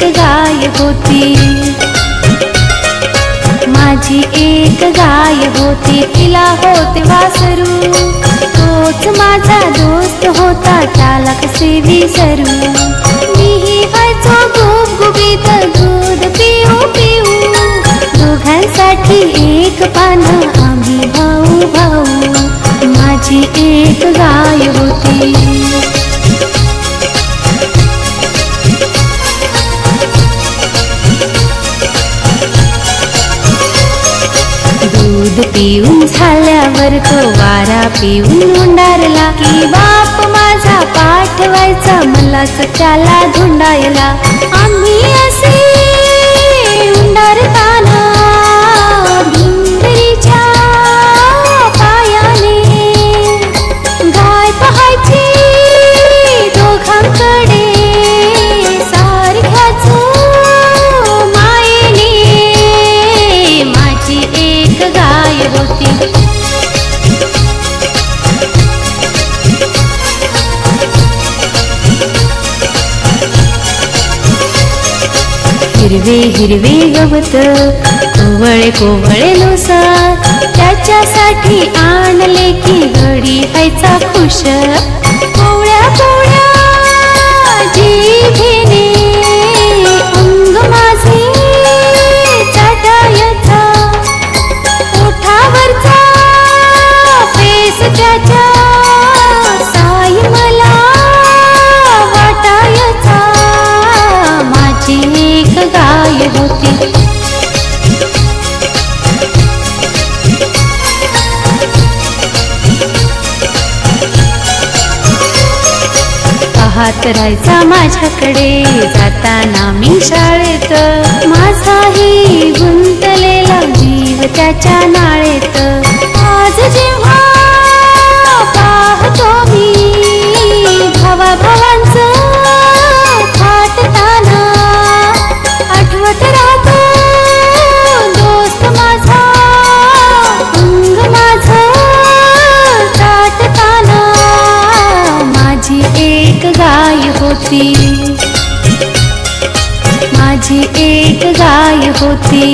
एक गाय होती, माझी एक गाय होती, तिला होते वासरू, तोच माझा दोस्त होता, त्याला कसे विसरू. मीही व्हायचो गुबगुबीत दूध पिऊ पिऊ, दोघांसाठी एक पानं आम्ही भाऊ भाऊ. माझी एक गाय होती. दूध पिऊन झाल्यावर तो वारा पिऊन उंडारला, की बाप माझा पाठवायचा मलाच त्याला धुंडायला. आम्ही असे उंडारताना भिंगरीच्या पायाने गाय पाहायची दोघांकडे सारख्याच मायेने. माझी एक गाय होती. हिरवे हिरवे गवत कोवळे कोवळे नुसार, त्याच्यासाठी आणले की घडी व्हायचा खुश. कोवळ्या कोवळ्या जिभेने अंग माझे चाटायचा, ओठावरचा फेस त्याच्या साई मला वाटायचा. माझी एक गाय होती. पाहत राहायचा माझ्याकडे जाताना मी शाळेत, माझाही गुंतलेला जीव त्याच्या नाळेत. आज जेव्हा पाहतो मी भावाभावांचं थाटताना, आठवत राहतो दोस्त माझा अंग माझं ताटताना. माझी एक गाय होती, माझी एक गाय होती.